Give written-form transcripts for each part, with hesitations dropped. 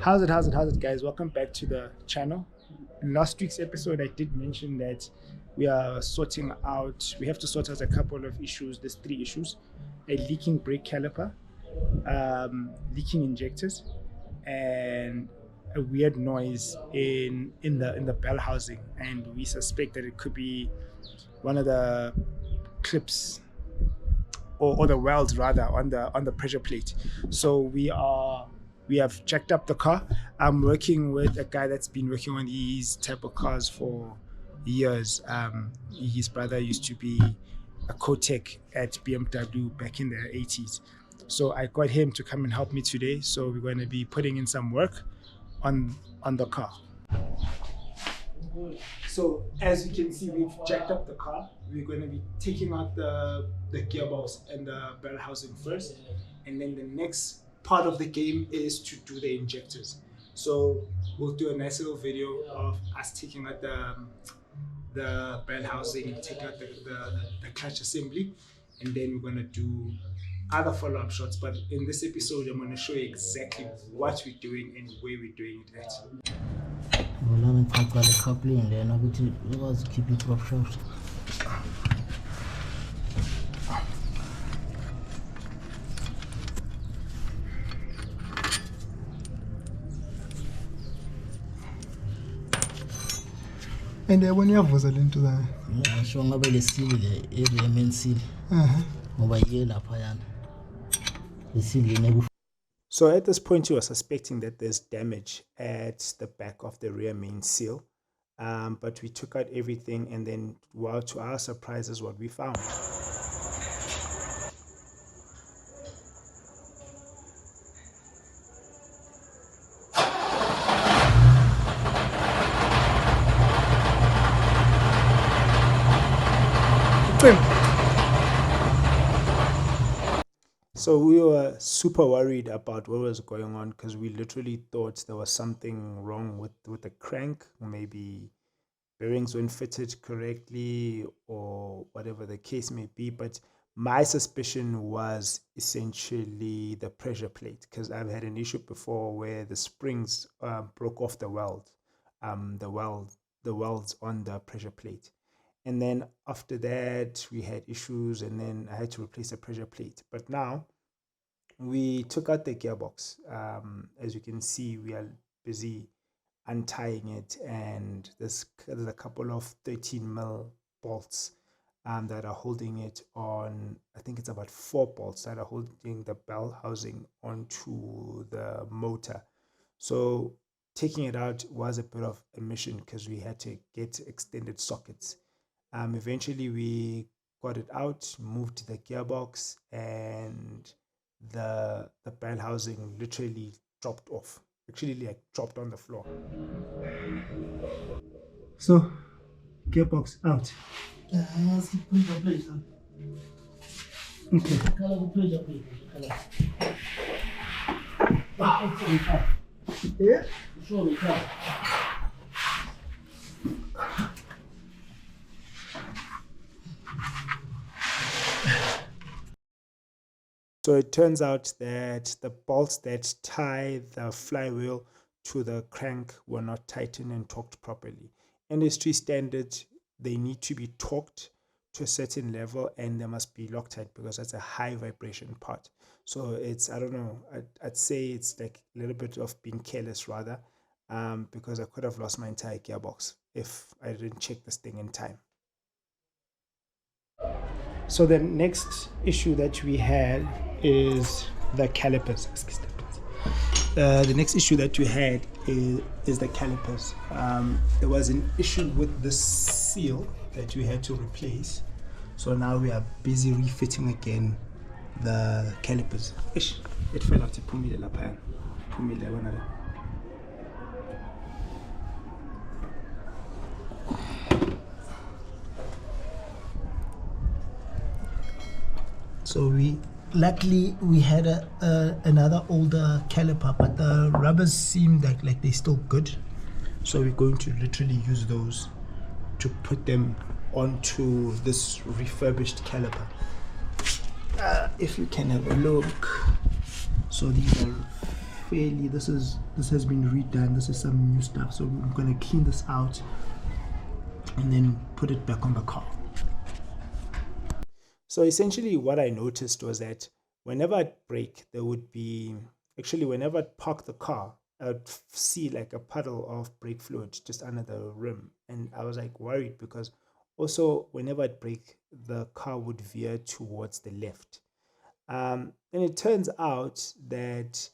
How's it, guys? Welcome back to the channel. In last week's episode, I did mention that we have to sort out a couple of issues. There's three issues: a leaking brake caliper, leaking injectors, and a weird noise in the bell housing. And we suspect that it could be one of the clips or the welds rather on the pressure plate. So we have checked up the car. I'm working with a guy that's been working on these type of cars for years. His brother used to be a co-tech at BMW back in the 80s. So I got him to come and help me today. So we're going to be putting in some work on the car. So as you can see, we've jacked up the car. We're going to be taking out the gearbox and the bell housing first, and then the next part of the game is to do the injectors. So we'll do a nice little video of us taking out the bell housing, take out the clutch assembly, and then we're going to do other follow-up shots. But in this episode, I'm going to show you exactly what we're doing and where we're doing it at. Ngolana ngicaqala coupling lena ukuthi ukwazi keep it drop shaft. And when you have into that, Ngisho ngabe le seal le area main seal. Ngoba yiyo lapha yana. Le seal le. So at this point, you are suspecting that there's damage at the back of the rear main seal. But we took out everything, and then, well, to our surprise, is what we found. So we were super worried about what was going on because we literally thought there was something wrong with the crank. Maybe bearings weren't fitted correctly or whatever the case may be. But my suspicion was essentially the pressure plate, because I've had an issue before where the springs broke off the welds on the pressure plate. And then after that, we had issues, and then I had to replace the pressure plate. But now we took out the gearbox. As you can see, we are busy untying it, and there's a couple of 13 mil bolts that are holding it on. I think it's about 4 bolts that are holding the bell housing onto the motor. So taking it out was a bit of a mission because we had to get extended sockets. Eventually we got it out, moved the gearbox, and the bell housing literally dropped off. Actually, like dropped on the floor. So gearbox out. Okay. Yeah. So it turns out that the bolts that tie the flywheel to the crank were not tightened and torqued properly. Industry standard, they need to be torqued to a certain level, and they must be Loctite because that's a high vibration part. So it's, I don't know, I'd say it's like a little bit of being careless rather, because I could have lost my entire gearbox if I didn't check this thing in time. So the next issue that we had is the calipers. The next issue that we had is the calipers. There was an issue with the seal that we had to replace. So now we are busy refitting again the calipers. Ish, it fell out. So luckily we had another older caliper, but the rubbers seemed like they're still good. So we're going to literally use those to put them onto this refurbished caliper. If you can have a look. So these are fairly, this has been redone. This is some new stuff. So I'm going to clean this out and then put it back on the car. So essentially what I noticed was that whenever I'd brake, there would be, actually whenever I'd park the car, I'd see like a puddle of brake fluid just under the rim. And I was like worried because also whenever I'd brake, the car would veer towards the left. And it turns out that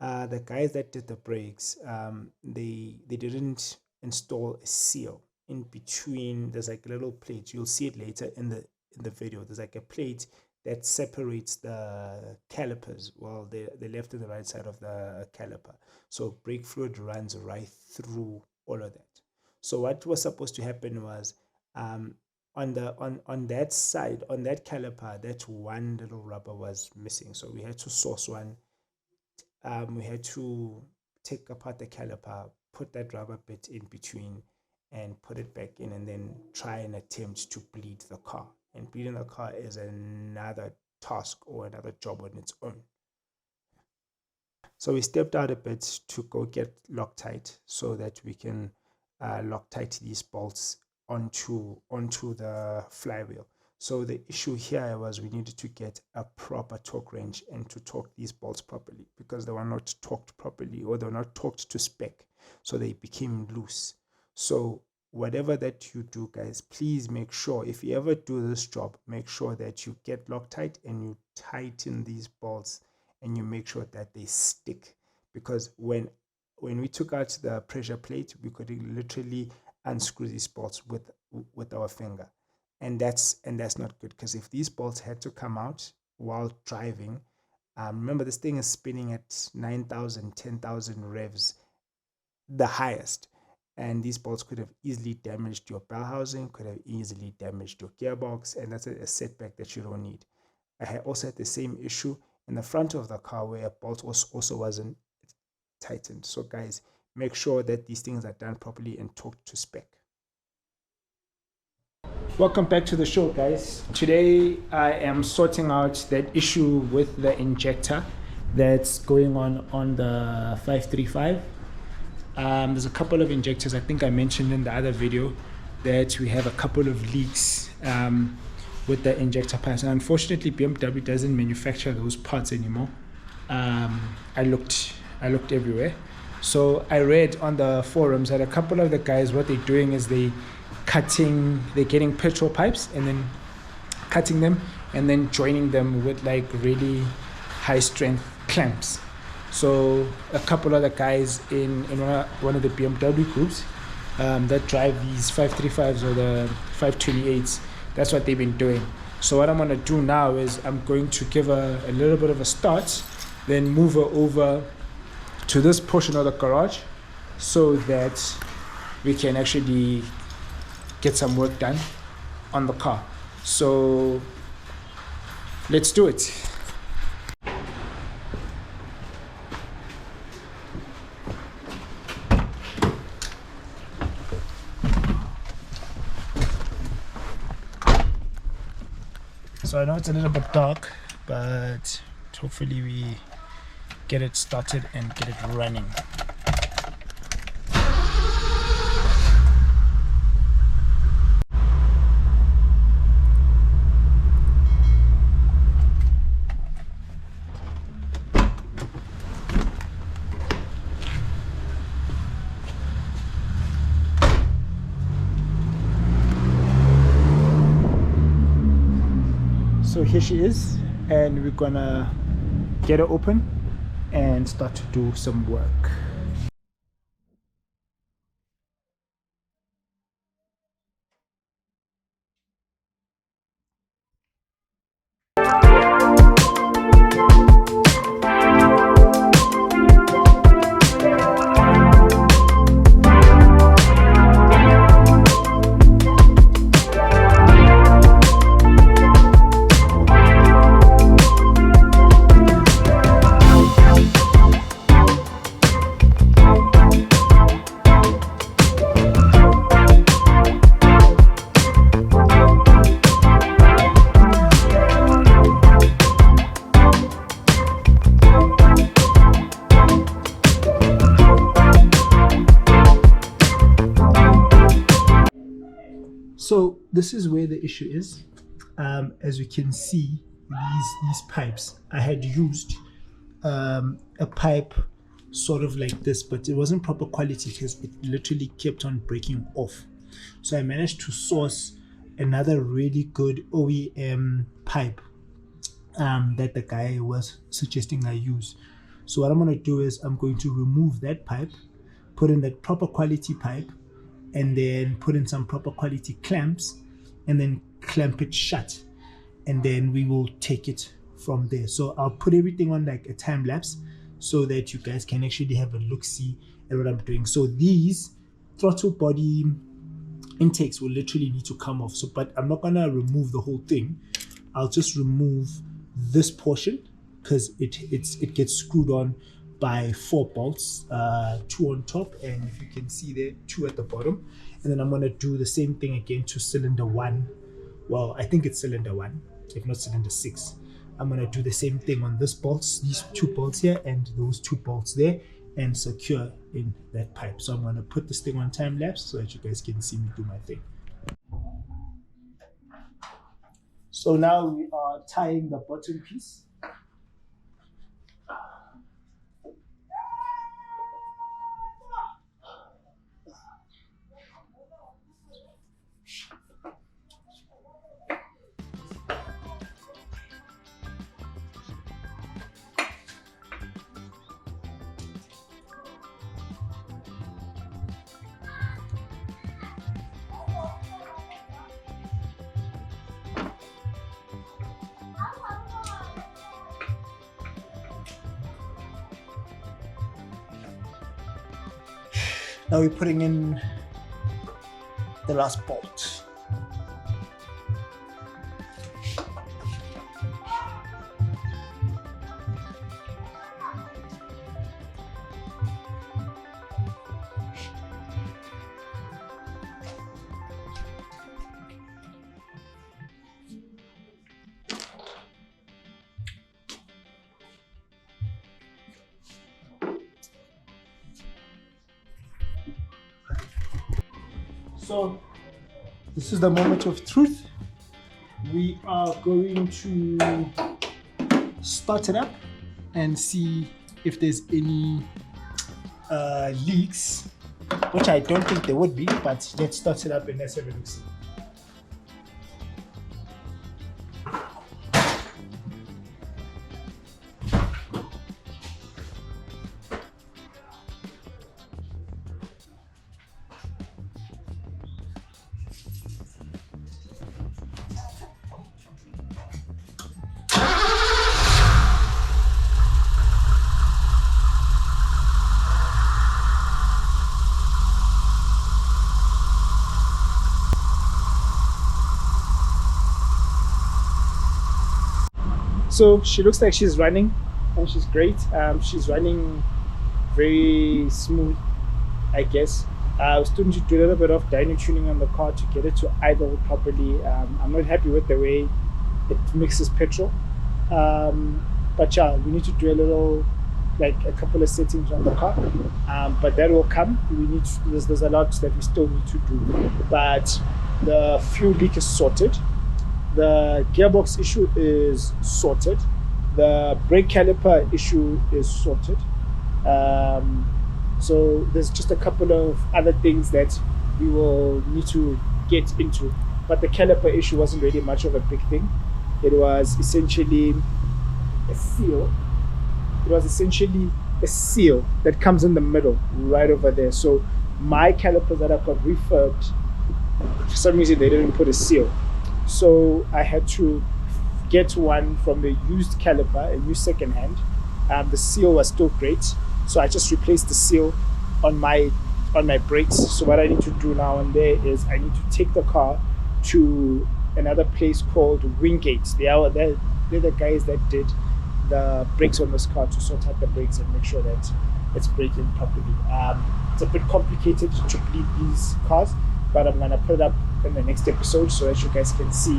the guys that did the brakes, they didn't install a seal in between. There's like a little plate. You'll see it later in the video. There's like a plate that separates the calipers, well, the left and the right side of the caliper. So brake fluid runs right through all of that. So what was supposed to happen was on that side, on that caliper, that one little rubber was missing. So we had to source one. We had to take apart the caliper, put that rubber bit in between and put it back in, and then try and attempt to bleed the car. And bleeding the car is another task or another job on its own. So we stepped out a bit to go get Loctite so that we can Loctite these bolts onto the flywheel. So the issue here was we needed to get a proper torque wrench and to torque these bolts properly, because they were not torqued properly, or they were not torqued to spec, so they became loose. So whatever that you do, guys, please make sure, if you ever do this job, make sure that you get Loctite and you tighten these bolts and you make sure that they stick, because when we took out the pressure plate, we could literally unscrew these bolts with our finger, and that's not good, because if these bolts had to come out while driving, remember this thing is spinning at 9,000 10,000 revs, the highest, and these bolts could have easily damaged your bell housing, could have easily damaged your gearbox, and that's a setback that you don't need. I also had the same issue in the front of the car where a bolt also wasn't tightened. So guys, make sure that these things are done properly and torqued to spec. Welcome back to the show, guys. Today I am sorting out that issue with the injector that's going on the 535. There's a couple of injectors. I think I mentioned in the other video that we have a couple of leaks with the injector parts, and unfortunately BMW doesn't manufacture those parts anymore. I looked everywhere. So I read on the forums that a couple of the guys, what they're doing is they're getting petrol pipes and then cutting them and then joining them with like really high strength clamps. So a couple of the guys in one of the BMW groups that drive these 535s or the 528s, that's what they've been doing. So what I'm going to do now is I'm going to give a little bit of a start, then move her over to this portion of the garage so that we can actually get some work done on the car. So let's do it. So I know it's a little bit dark, but hopefully we get it started and get it running. So here she is, and we're gonna get her open and start to do some work. So this is where the issue is. As you can see, these pipes, I had used a pipe sort of like this, but it wasn't proper quality because it literally kept on breaking off. So I managed to source another really good OEM pipe that the guy was suggesting I use. So what I'm going to do is I'm going to remove that pipe, put in that proper quality pipe, and then put in some proper quality clamps, and then clamp it shut, and then we will take it from there. So I'll put everything on like a time lapse so that you guys can actually have a look see at what I'm doing. So these throttle body intakes will literally need to come off. So, but I'm not gonna remove the whole thing. I'll just remove this portion because it gets screwed on by 4 bolts, 2 on top, and if you can see there, 2 at the bottom. And then I'm gonna do the same thing again to cylinder 1. Well, I think it's cylinder 1, if not cylinder 6. I'm gonna do the same thing on this bolts, these 2 bolts here and those 2 bolts there, and secure in that pipe. So I'm gonna put this thing on time lapse so that you guys can see me do my thing. So now we are tying the bottom piece. Now we're putting in the last bolt. So this is the moment of truth. We are going to start it up and see if there's any leaks, which I don't think there would be, but let's start it up and let's have a look see. So she looks like she's running and she's great. She's running very smooth, I guess. I was starting to do a little bit of dyno tuning on the car to get it to idle properly. I'm not happy with the way it mixes petrol. But yeah, we need to do a little, like a couple of settings on the car. But that will come. There's a lot that we still need to do. But the fuel leak is sorted. The gearbox issue is sorted. The brake caliper issue is sorted. So there's just a couple of other things that we will need to get into. But the caliper issue wasn't really much of a big thing. It was essentially a seal. It was essentially a seal that comes in the middle, right over there. So my calipers that I got refurbed, for some reason they didn't put a seal. So I had to get one from a used caliper, a new secondhand. The seal was still great, so I just replaced the seal on my brakes. So what I need to do now and there is I need to take the car to another place called Wingate. They're the guys that did the brakes on this car to sort out the brakes and make sure that it's braking properly. It's a bit complicated to bleed these cars, but I'm gonna put it up in the next episode so that you guys can see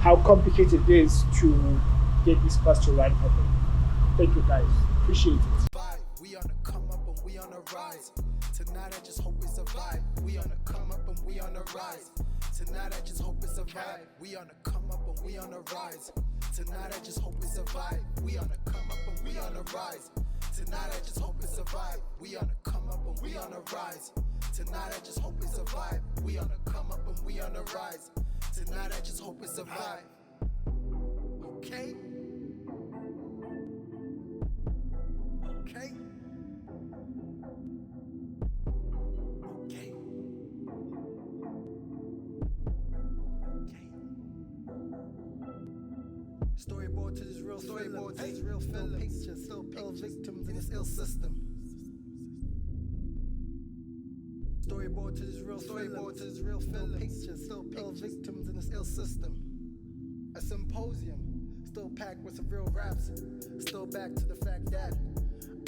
how complicated it is to get these cars to run properly. Thank you guys, appreciate it. We on the come up and we on the rise. Tonight I just hope we survive. We on the come up and we on the rise. Tonight I just hope we survive. We on the come up and we on the rise. Tonight I just hope we survive. We on the come up and we on the rise. Tonight I just hope we survive. We on the come up and we on the rise. Tonight I just hope we survive. We on the come up and we on the rise. Tonight I just hope we survive. Okay? Okay? Okay? Okay? Storyboard to this real storyboard to this real film. Pictures, still ill victims in this ill system. Storyboard to this real storyboard to this real film. Pictures, still ill victims in this ill system. A symposium, still packed with some real raps. Still back to the fact that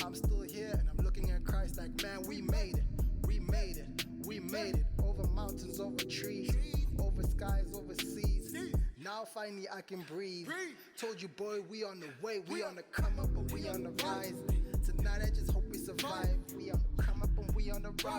I'm still here and I'm looking at Christ like, man, we made it. We made it. We made it. Over mountains, over trees, over skies, over seas. Now finally I can breathe. Told you, boy, we on the way. We on the come up and we on the rise. Tonight I just hope we survive. We on the come up and we on the rise.